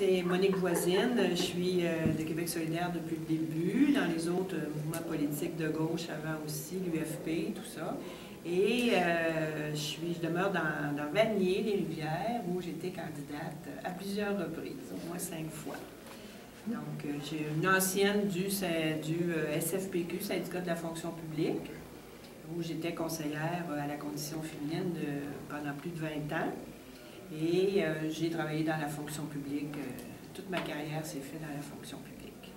C'est Monique Voisine, je suis de Québec solidaire depuis le début, dans les autres mouvements politiques de gauche avant aussi, l'UFP, tout ça. Et je demeure dans Vanier, les Rivières, où j'étais candidate à plusieurs reprises, au moins 5 fois. Donc, j'ai une ancienne du SFPQ, Syndicat de la fonction publique, où j'étais conseillère à la condition féminine pendant plus de 20 ans. Et j'ai travaillé dans la fonction publique. Toute ma carrière s'est faite dans la fonction publique.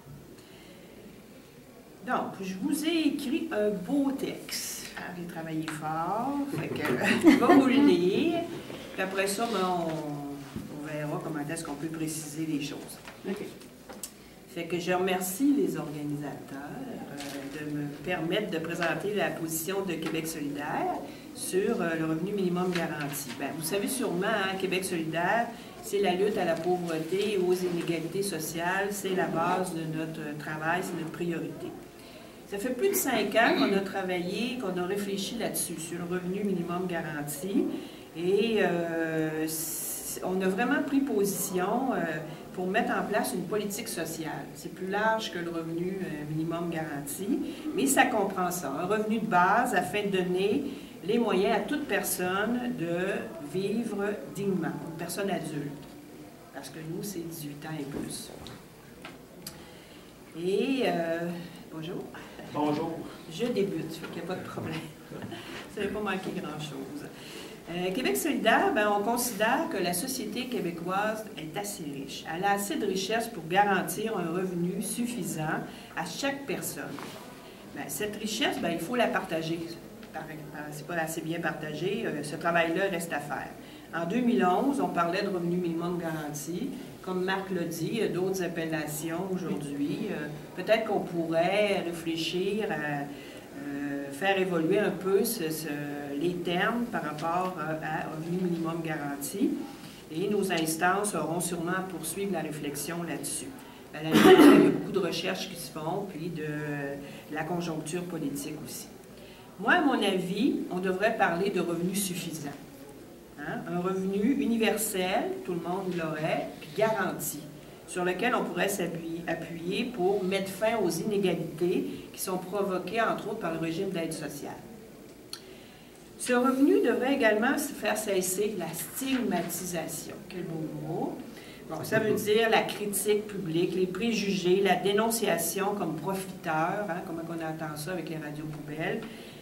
Donc, je vous ai écrit un beau texte. J'ai travaillé fort, fait que je vais vous le lire. Puis après ça, ben, on verra comment est-ce qu'on peut préciser les choses. Okay. Fait que je remercie les organisateurs de me permettre de présenter la position de Québec solidaire sur le revenu minimum garanti. Bien, vous savez sûrement, hein, Québec solidaire, c'est la lutte à la pauvreté et aux inégalités sociales, c'est la base de notre travail, c'est notre priorité. Ça fait plus de 5 ans qu'on a travaillé, qu'on a réfléchi là-dessus, sur le revenu minimum garanti, et on a vraiment pris position pour mettre en place une politique sociale. C'est plus large que le revenu minimum garanti, mais ça comprend ça, un revenu de base afin de donner les moyens à toute personne de vivre dignement, une personne adulte, parce que nous, c'est 18 ans et plus. Et, bonjour. Bonjour. Je débute, fait qu'il n'y a pas de problème. Ça n'a pas manqué grand-chose. Québec solidaire, ben, on considère que la société québécoise est assez riche. Elle a assez de richesse pour garantir un revenu suffisant à chaque personne. Ben, cette richesse, ben, il faut la partager. C'est pas assez bien partagé. Ce travail-là reste à faire. En 2011, on parlait de revenu minimum garanti. Comme Marc l'a dit, il y a d'autres appellations aujourd'hui. Peut-être qu'on pourrait réfléchir à faire évoluer un peu les termes par rapport à revenu minimum garanti. Et nos instances auront sûrement à poursuivre la réflexion là-dessus. Il y a beaucoup de recherches qui se font, puis de la conjoncture politique aussi. Moi, à mon avis, on devrait parler de revenu suffisant. Hein? Un revenu universel, tout le monde l'aurait, puis garanti, sur lequel on pourrait s'appuyer pour mettre fin aux inégalités qui sont provoquées, entre autres, par le régime d'aide sociale. Ce revenu devrait également faire cesser la stigmatisation. Quel beau mot! Bon, ça veut dire la critique publique, les préjugés, la dénonciation comme profiteur, hein, comme on entend ça avec les radios poubelles,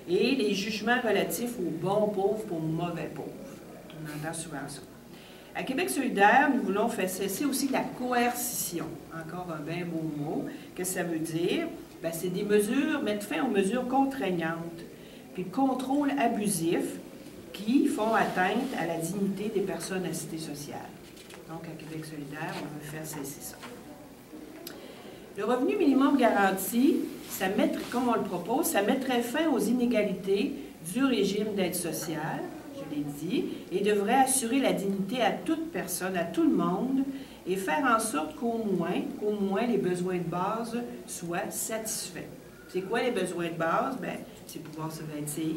et les jugements relatifs aux bons pauvres pour mauvais pauvres. On entend souvent ça. À Québec solidaire, nous voulons faire cesser aussi la coercition. Encore un bien beau mot. Qu'est-ce que ça veut dire? Bien, c'est des mesures, mettre fin aux mesures contraignantes, puis le contrôle abusif qui font atteinte à la dignité des personnes à cité sociale. Donc, à Québec solidaire, on veut faire cesser ça. Le revenu minimum garanti, comme on le propose, ça mettrait fin aux inégalités du régime d'aide sociale, je l'ai dit, et devrait assurer la dignité à toute personne, à tout le monde, et faire en sorte qu'au moins les besoins de base soient satisfaits. C'est quoi les besoins de base? Bien, c'est pouvoir se vêtir,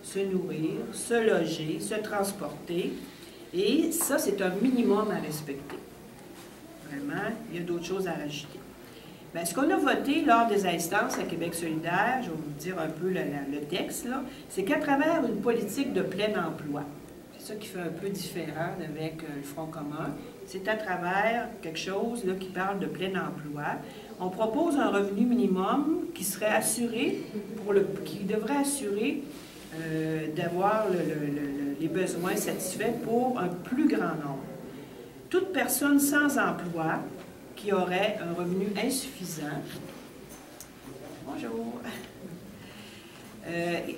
se nourrir, se loger, se transporter, et ça, c'est un minimum à respecter. Vraiment, il y a d'autres choses à rajouter. Bien, ce qu'on a voté lors des instances à Québec solidaire, je vais vous dire un peu le texte, c'est qu'à travers une politique de plein emploi, c'est ça qui fait un peu différent avec le Front commun, c'est à travers quelque chose là, qui parle de plein emploi. On propose un revenu minimum qui serait assuré, qui devrait assurer d'avoir les besoins satisfaits pour un plus grand nombre. Toute personne sans emploi qui aurait un revenu insuffisant. Bonjour.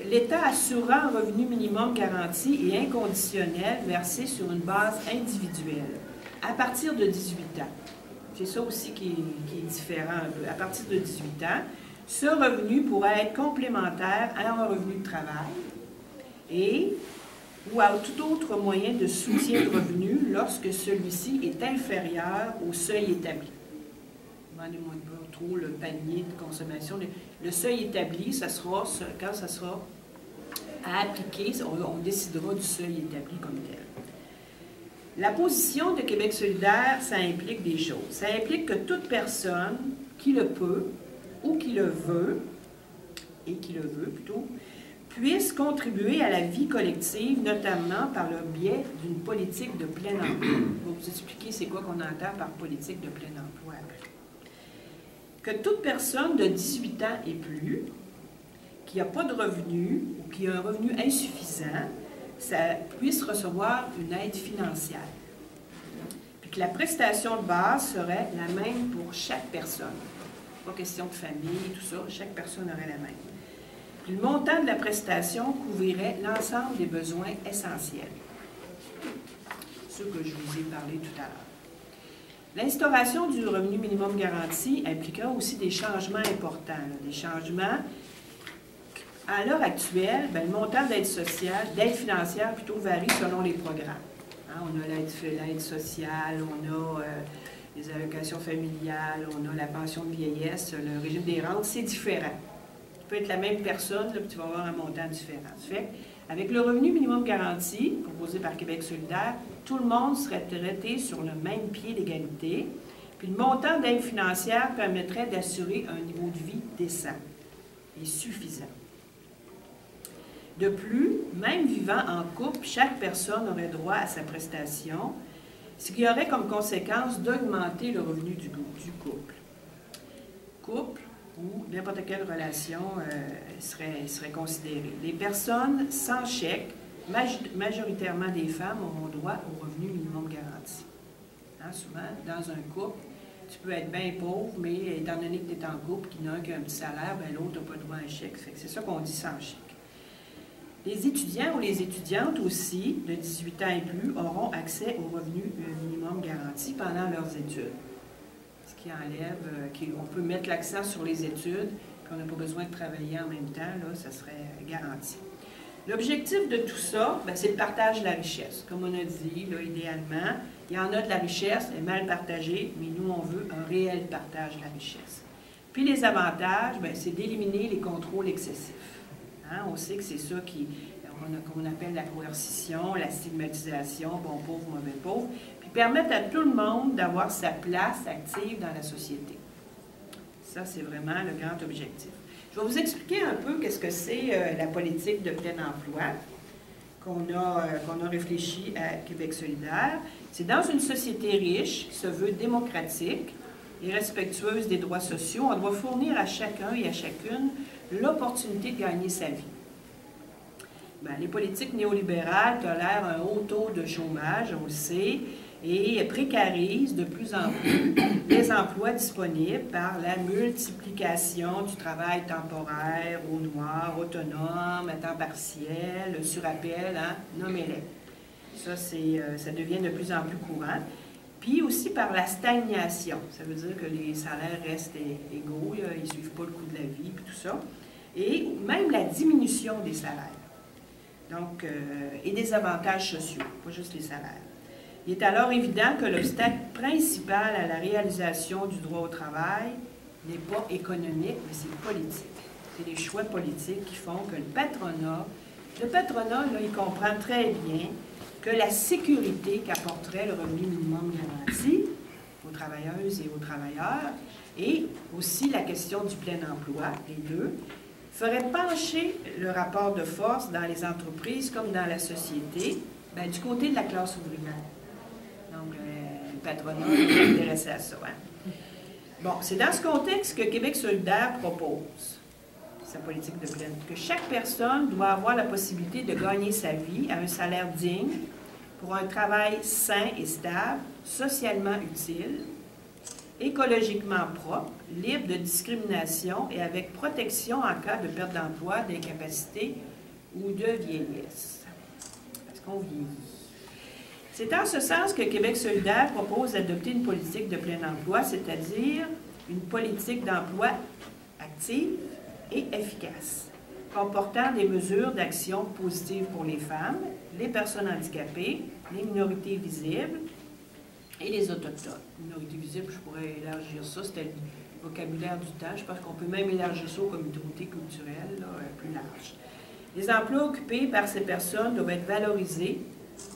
L'État assurera un revenu minimum garanti et inconditionnel versé sur une base individuelle à partir de 18 ans. C'est ça aussi qui est différent un peu. À partir de 18 ans, ce revenu pourra être complémentaire à un revenu de travail ou à tout autre moyen de soutien de revenu lorsque celui-ci est inférieur au seuil établi. Demandez-moi pas trop le panier de consommation. Le seuil établi, ça sera, quand ça sera à appliquer, on décidera du seuil établi comme tel. La position de Québec solidaire, ça implique des choses. Ça implique que toute personne qui le peut ou qui le veut, puisse contribuer à la vie collective, notamment par le biais d'une politique de plein emploi. Je vais vous expliquer c'est quoi qu'on entend par politique de plein emploi. Que toute personne de 18 ans et plus, qui n'a pas de revenus ou qui a un revenu insuffisant, ça puisse recevoir une aide financière. Puis que la prestation de base serait la même pour chaque personne. Pas question de famille, tout ça, chaque personne aurait la même. Puis le montant de la prestation couvrirait l'ensemble des besoins essentiels. Ceux que je vous ai parlé tout à l'heure. L'instauration du revenu minimum garanti impliquera aussi des changements importants. Des changements, à l'heure actuelle, le montant d'aide sociale, d'aide financière plutôt varie selon les programmes. On a l'aide sociale, on a les allocations familiales, on a la pension de vieillesse, le régime des rentes, c'est différent. Tu peux être la même personne, là, puis tu vas avoir un montant différent. Ça fait avec le revenu minimum garanti, proposé par Québec solidaire, tout le monde serait traité sur le même pied d'égalité, puis le montant d'aide financière permettrait d'assurer un niveau de vie décent et suffisant. De plus, même vivant en couple, chaque personne aurait droit à sa prestation, ce qui aurait comme conséquence d'augmenter le revenu du couple. Couple ou n'importe quelle relation serait considérée. Les personnes sans chèque, majoritairement des femmes, auront droit au revenu minimum garanti. Souvent, dans un couple, tu peux être bien pauvre, mais étant donné que tu es en couple, qu'il y en a un qui a un petit salaire, l'autre n'a pas droit à un chèque. C'est ça qu'on dit sans chèque. Les étudiants ou les étudiantes aussi, de 18 ans et plus, auront accès au revenu minimum garanti pendant leurs études. Ce qui enlève, on peut mettre l'accent sur les études, puis on n'a pas besoin de travailler en même temps, là, ça serait garanti. L'objectif de tout ça, c'est le partage de la richesse. Comme on a dit, là, idéalement, il y en a de la richesse, elle est mal partagée, mais nous, on veut un réel partage de la richesse. Puis les avantages, c'est d'éliminer les contrôles excessifs. On sait que c'est ça qu'on appelle la coercition, la stigmatisation, bon pauvre, mauvais pauvre, puis permettre à tout le monde d'avoir sa place active dans la société. Ça, c'est vraiment le grand objectif. Je vais vous expliquer un peu qu'est-ce que c'est la politique de plein emploi qu'on a réfléchi à Québec solidaire. C'est dans une société riche qui se veut démocratique et respectueuse des droits sociaux, on doit fournir à chacun et à chacune l'opportunité de gagner sa vie. Les politiques néolibérales tolèrent un haut taux de chômage, on le sait, et précarisent de plus en plus les emplois disponibles par la multiplication du travail temporaire, au noir, autonome, à temps partiel, sur appel, nommez-les. Ça devient de plus en plus courant. Puis aussi par la stagnation. Ça veut dire que les salaires restent égaux, ils ne suivent pas le coût de la vie, puis tout ça. Et même la diminution des salaires. Donc, et des avantages sociaux, pas juste les salaires. Il est alors évident que l'obstacle principal à la réalisation du droit au travail n'est pas économique, mais c'est politique. C'est les choix politiques qui font que le patronat, là, il comprend très bien que la sécurité qu'apporterait le revenu minimum garanti aux travailleuses et aux travailleurs, et aussi la question du plein emploi, les deux, ferait pencher le rapport de force dans les entreprises comme dans la société, du côté de la classe ouvrière. Donc, le patronat est intéressé à ça. Bon, c'est dans ce contexte que Québec solidaire propose sa politique de plein, que chaque personne doit avoir la possibilité de gagner sa vie à un salaire digne, pour un travail sain et stable, socialement utile, écologiquement propre, libre de discrimination et avec protection en cas de perte d'emploi, d'incapacité ou de vieillesse. Parce qu'on vieillit. C'est en ce sens que Québec solidaire propose d'adopter une politique de plein emploi, c'est-à-dire une politique d'emploi active et efficace, comportant des mesures d'action positives pour les femmes, les personnes handicapées, les minorités visibles et les autochtones. Minorités visibles, je pourrais élargir ça, c'était le vocabulaire du temps. Je pense qu'on peut même élargir ça aux communautés culturelles, là, plus large. Les emplois occupés par ces personnes doivent être valorisés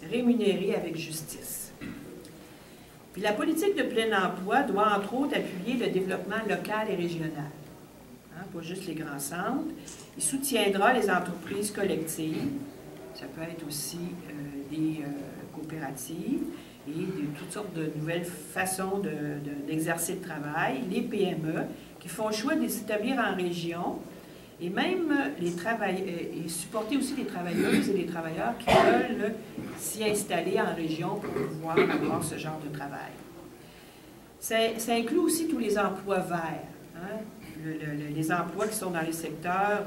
rémunérés avec justice. Puis la politique de plein emploi doit entre autres appuyer le développement local et régional, hein, pas juste les grands centres. Il soutiendra les entreprises collectives, ça peut être aussi des coopératives et toutes sortes de nouvelles façons d'exercer le travail, les PME qui font le choix de s'établir en région et même et supporter aussi les travailleuses et les travailleurs qui veulent s'y installer en région pour pouvoir avoir ce genre de travail. Ça inclut aussi tous les emplois verts, hein, les emplois qui sont dans les secteurs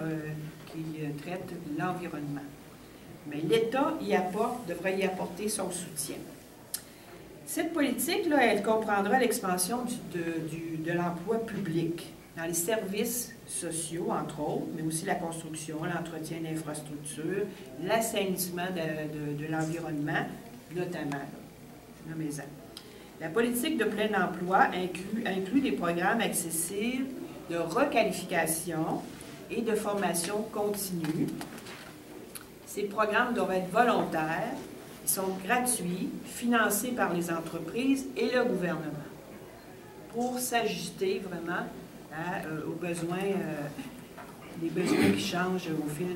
qui traitent l'environnement. Mais l'État devrait y apporter son soutien. Cette politique-là, elle comprendra l'expansion de l'emploi public dans les services sociaux, entre autres, mais aussi la construction, l'entretien d'infrastructures, l'assainissement de l'environnement, notamment. Nommez-en. La politique de plein emploi inclut des programmes accessibles de requalification et de formation continue. Ces programmes doivent être volontaires, ils sont gratuits, financés par les entreprises et le gouvernement pour s'ajuster vraiment aux besoins, les besoins qui changent au fil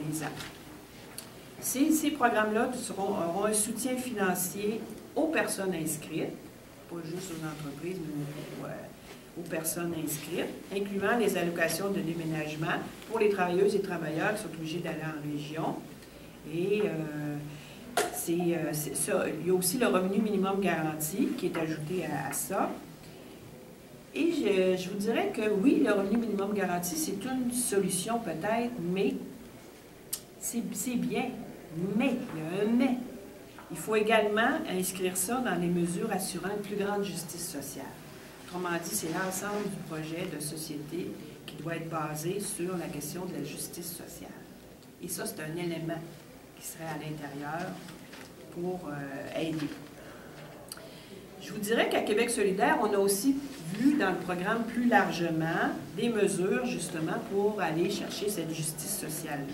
des ans. Ces programmes-là auront un soutien financier aux personnes inscrites, pas juste aux entreprises, mais aux personnes inscrites, incluant les allocations de déménagement pour les travailleuses et travailleurs qui sont obligés d'aller en région. Et il y a aussi le revenu minimum garanti qui est ajouté à ça. Et je vous dirais que oui, le revenu minimum garanti, c'est une solution peut-être, mais c'est bien. Mais, il y a un mais. Il faut également inscrire ça dans les mesures assurant une plus grande justice sociale. Autrement dit, c'est l'ensemble du projet de société qui doit être basé sur la question de la justice sociale. Et ça, c'est un élément qui serait à l'intérieur pour aider. Je vous dirais qu'à Québec solidaire, on a aussi vu dans le programme plus largement des mesures justement pour aller chercher cette justice sociale-là.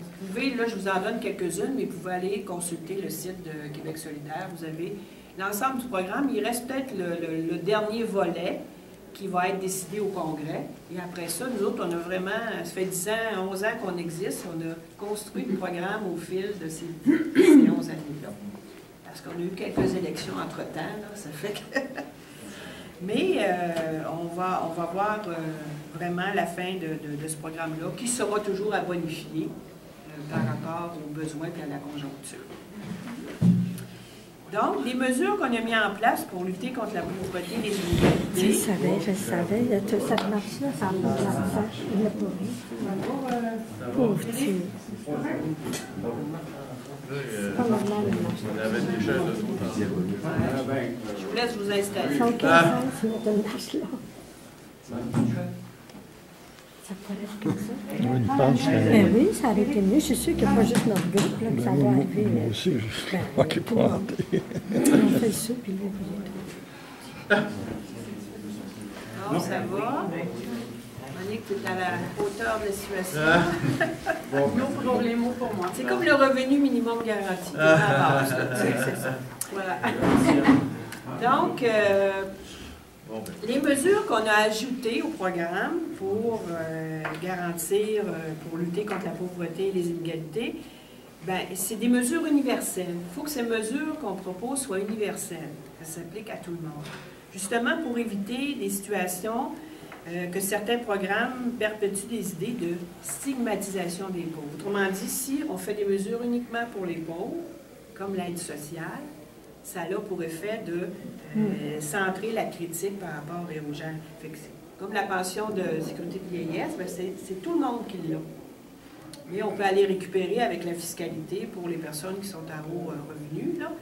Vous pouvez, là je vous en donne quelques-unes, mais vous pouvez aller consulter le site de Québec solidaire. Vous avez l'ensemble du programme. Il reste peut-être le dernier volet qui va être décidé au Congrès. Et après ça, nous autres, on a vraiment, ça fait 10 ans, 11 ans qu'on existe, on a construit le programme au fil de ces 11 années-là. Parce qu'on a eu quelques élections entre-temps, là, ça fait que... Mais on va voir vraiment la fin de ce programme-là, qui sera toujours à bonifier par rapport aux besoins et à la conjoncture. Donc, les mesures qu'on a mises en place pour lutter contre la pauvreté et les inégalités... Je savais, ça marche là, ça marche là, il l'a pas vu. Pauvre petit. C'est pas normal, il marche là. Je vous laisse vous installer. Son 15 ans, c'est notre marche là. Ça pourrait être comme ça. Oui, je pense que... Ben oui, ça aurait été mieux. Je suis sûre qu'il n'y a pas juste notre groupe là, que ça va arriver. Moi aussi, je ne crois qu'il n'est pas hanté. On fait ça, puis là, Non, ça va. Monique, tu es à la hauteur de la situation. Non problème pour moi. C'est comme le revenu minimum garanti. À la base, c'est ça. Voilà. Donc, les mesures qu'on a ajoutées au programme pour garantir, pour lutter contre la pauvreté et les inégalités, ben, c'est des mesures universelles. Il faut que ces mesures qu'on propose soient universelles. Ça s'applique à tout le monde. Justement pour éviter des situations que certains programmes perpétuent des idées de stigmatisation des pauvres. Autrement dit, si on fait des mesures uniquement pour les pauvres, comme l'aide sociale, ça a pour effet de centrer la critique par rapport aux gens. Fait que comme la pension de sécurité de vieillesse, ben c'est tout le monde qui l'a. Mais on peut aller récupérer avec la fiscalité pour les personnes qui sont à haut revenu, là.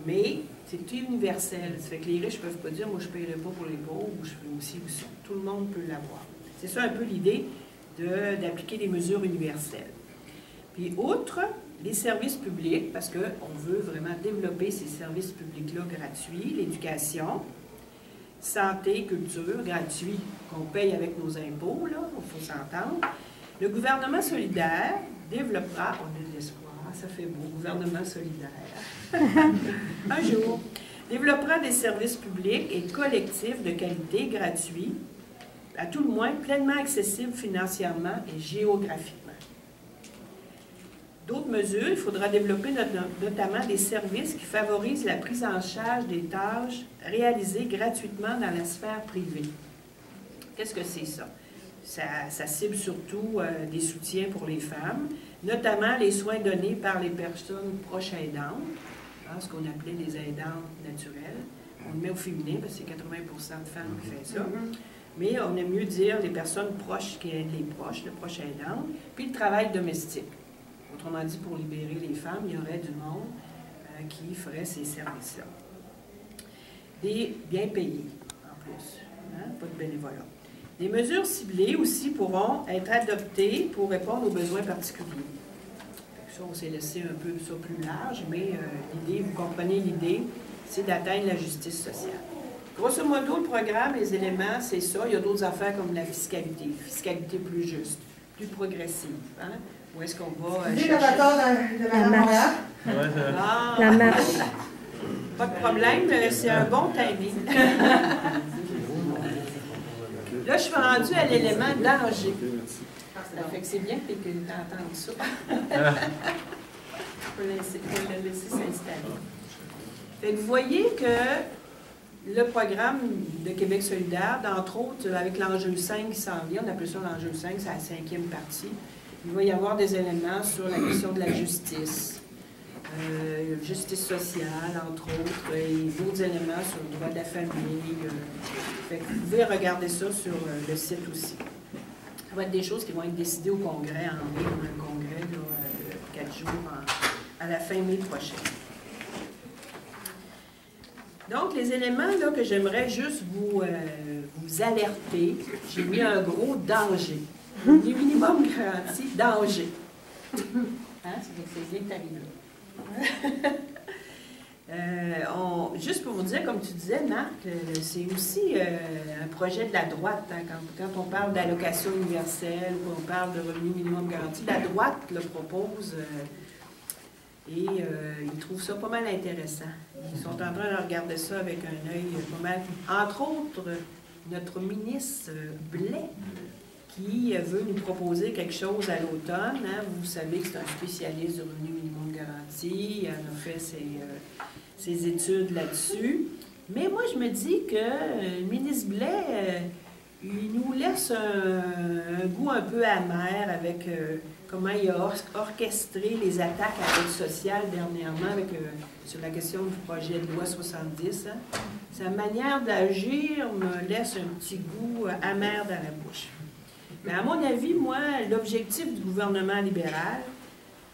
Mais c'est universel. Ça fait que les riches ne peuvent pas dire « moi je ne paierai pas pour les pauvres » ou « je fais aussi ou ça ». Tout le monde peut l'avoir. C'est ça un peu l'idée d'appliquer des mesures universelles. Puis outre les services publics, parce qu'on veut vraiment développer ces services publics-là gratuits, l'éducation, santé, culture, gratuit, qu'on paye avec nos impôts, là, il faut s'entendre. Le gouvernement solidaire développera, on a de l'espoir, Ah, ça fait beau, gouvernement solidaire. Un jour, développera des services publics et collectifs de qualité gratuits, à tout le moins pleinement accessibles financièrement et géographiquement. D'autres mesures, il faudra développer notamment des services qui favorisent la prise en charge des tâches réalisées gratuitement dans la sphère privée. Qu'est-ce que c'est ça? Ça cible surtout des soutiens pour les femmes, notamment les soins donnés par les personnes proches aidantes, hein, ce qu'on appelait les aidantes naturelles. On le met au féminin parce que c'est 80% de femmes qui font ça. Mais on aime mieux dire les personnes proches qui aident les proches, le proche aidant, puis le travail domestique. Autrement dit, pour libérer les femmes, il y aurait du monde qui ferait ces services-là. Des bien payés, en plus, hein, pas de bénévolat. Des mesures ciblées aussi pourront être adoptées pour répondre aux besoins particuliers. Ça, on s'est laissé un peu ça plus large, mais l'idée, vous comprenez l'idée, c'est d'atteindre la justice sociale. Grosso modo, le programme, les éléments, c'est ça. Il y a d'autres affaires comme la fiscalité plus juste, plus progressive. Hein? Où est-ce qu'on va chercher? Le rapport de Mme Montréal. La marche. Pas de problème, c'est un bon timing. Là, je suis rendue à l'élément danger. Ça fait que c'est bien que tu entendes ça. Je peux le laisser s'installer. Fait que vous voyez que le programme de Québec solidaire, entre autres, avec l'enjeu 5 qui s'en vient, on appelle ça l'enjeu 5, c'est la 5e partie, il va y avoir des éléments sur la question de la justice, justice sociale, entre autres, et d'autres éléments sur le droit de la famille. Fait que vous pouvez regarder ça sur le site aussi. Ça va être des choses qui vont être décidées au Congrès, en mai, un congrès, là, 4 jours, à la fin mai prochaine. Donc, les éléments là, que j'aimerais juste vous alerter, j'ai mis un gros danger. Du minimum garanti, danger. Hein? C'est bien que tu arrives là. Juste pour vous dire, comme tu disais, Marc, c'est aussi un projet de la droite. Hein, quand on parle d'allocation universelle, ou qu'on parle de revenu minimum garanti, la droite le propose et ils trouvent ça pas mal intéressant. Ils sont en train de regarder ça avec un œil pas mal. Entre autres, notre ministre Blais, qui veut nous proposer quelque chose à l'automne. Hein. Vous savez que c'est un spécialiste du revenu minimum garanti. Il en a fait ses études là-dessus. Mais moi, je me dis que le ministre Blais, il nous laisse un goût un peu amer avec comment il a orchestré les attaques à l'aide sociale dernièrement avec, sur la question du projet de loi 70. Hein. Sa manière d'agir me laisse un petit goût amer dans la bouche. Mais à mon avis, moi, l'objectif du gouvernement libéral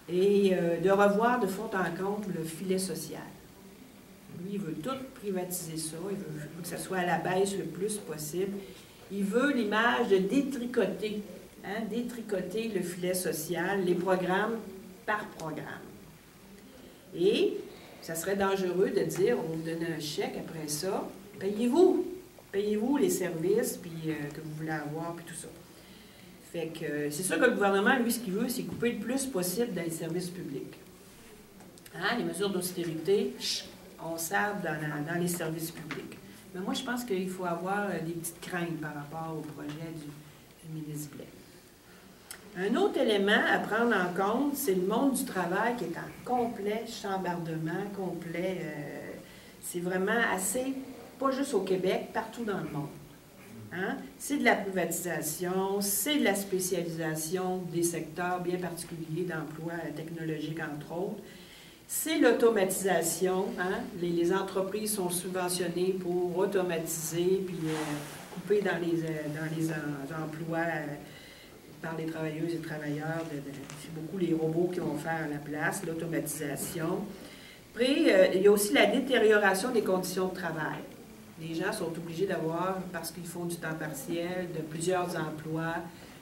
est de revoir de fond en comble le filet social. Lui, il veut tout privatiser ça, il veut que ça soit à la baisse le plus possible. Il veut l'image de détricoter, hein, détricoter le filet social, les programmes par programme. Et ça serait dangereux de dire, on vous donne un chèque après ça, payez-vous les services puis, que vous voulez avoir, puis tout ça. Fait que c'est sûr que le gouvernement, lui, ce qu'il veut, c'est couper le plus possible dans les services publics. Hein, les mesures d'austérité, on sert dans les services publics. Mais moi, je pense qu'il faut avoir des petites craintes par rapport au projet du ministre Blais. Un autre élément à prendre en compte, c'est le monde du travail qui est en complet chambardement, complet. C'est vraiment assez, pas juste au Québec, partout dans le monde. Hein? C'est de la privatisation, c'est de la spécialisation des secteurs bien particuliers d'emploi technologique, entre autres. C'est l'automatisation. Hein? Les entreprises sont subventionnées pour automatiser puis couper dans les emplois par les travailleuses et travailleurs. C'est beaucoup les robots qui vont faire à la place, l'automatisation. Après, il y a aussi la détérioration des conditions de travail. Les gens sont obligés d'avoir, parce qu'ils font du temps partiel, de plusieurs emplois,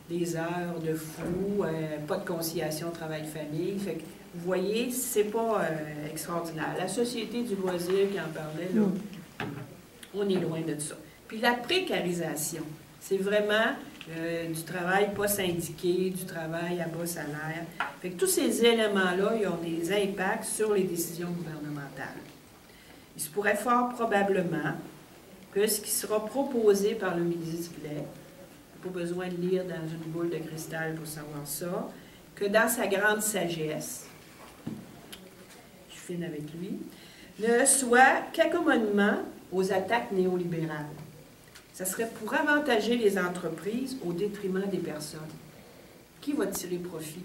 des heures de fou, pas de conciliation travail-famille. Fait que, vous voyez, c'est pas extraordinaire. La Société du loisir qui en parlait, là, on est loin de ça. Puis la précarisation, c'est vraiment du travail pas syndiqué, du travail à bas salaire. Fait que tous ces éléments-là, ils ont des impacts sur les décisions gouvernementales. Il se pourrait fort probablement que ce qui sera proposé par le ministre Blais, pas besoin de lire dans une boule de cristal pour savoir ça, que dans sa grande sagesse, je suis fine avec lui, ne soit qu'accommodement aux attaques néolibérales. Ça serait pour avantager les entreprises au détriment des personnes. Qui va tirer profit?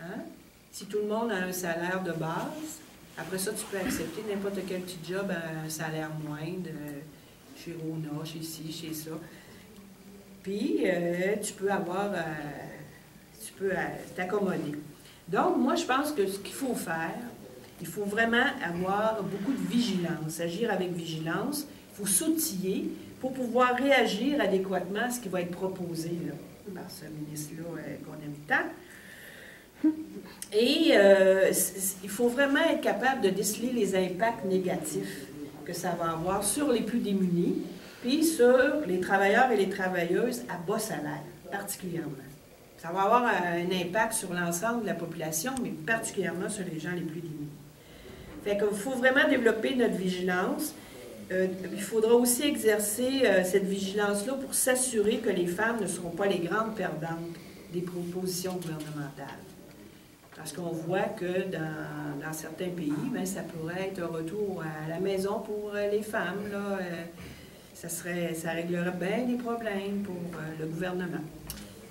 Hein? Si tout le monde a un salaire de base, après ça, tu peux accepter n'importe quel petit job à un salaire moindre, chez Rona, chez ci, chez ça. Puis, tu peux t'accommoder. Donc, moi, je pense que ce qu'il faut faire, il faut vraiment avoir beaucoup de vigilance, agir avec vigilance. Il faut s'outiller pour pouvoir réagir adéquatement à ce qui va être proposé là, par ce ministre-là qu'on aime tant. Et il faut vraiment être capable de déceler les impacts négatifs que ça va avoir sur les plus démunis, puis sur les travailleurs et les travailleuses à bas salaire, particulièrement. Ça va avoir un impact sur l'ensemble de la population, mais particulièrement sur les gens les plus démunis. Fait qu'il faut vraiment développer notre vigilance. Il faudra aussi exercer cette vigilance-là pour s'assurer que les femmes ne seront pas les grandes perdantes des propositions gouvernementales. Parce qu'on voit que dans certains pays, bien, ça pourrait être un retour à la maison pour les femmes. Là, ça réglerait bien des problèmes pour le gouvernement.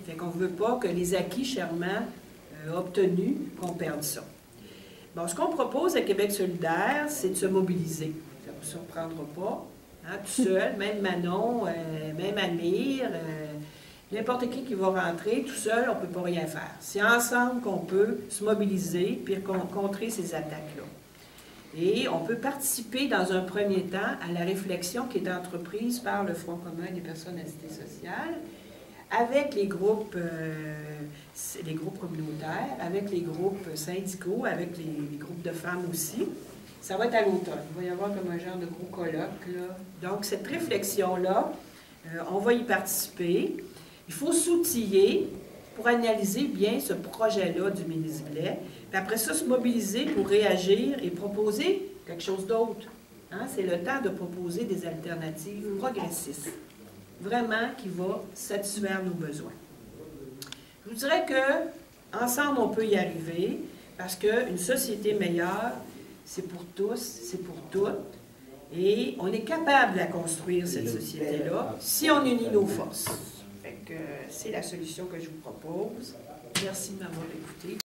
Fait qu'on ne veut pas que les acquis chèrement obtenus, qu'on perde ça. Bon, ce qu'on propose à Québec solidaire, c'est de se mobiliser. Ça ne vous surprendra pas. Hein, tout seul, même Manon, même Amir, n'importe qui va rentrer, tout seul, on ne peut pas rien faire. C'est ensemble qu'on peut se mobiliser puis contrer ces attaques-là. Et on peut participer dans un premier temps à la réflexion qui est entreprise par le Front commun des personnes à cité sociale, avec les groupes communautaires, avec les groupes syndicaux, avec les groupes de femmes aussi. Ça va être à l'automne. Il va y avoir comme un genre de gros colloque, là. Donc, cette réflexion-là, on va y participer. Il faut s'outiller pour analyser bien ce projet-là du ministre Blais, puis après ça, se mobiliser pour réagir et proposer quelque chose d'autre. Hein? C'est le temps de proposer des alternatives progressistes, vraiment qui va satisfaire nos besoins. Je vous dirais que ensemble, on peut y arriver, parce qu'une société meilleure, c'est pour tous, c'est pour toutes, et on est capable de la construire, cette société-là, si on unit nos forces. Fait que c'est la solution que je vous propose. Merci de m'avoir écouté.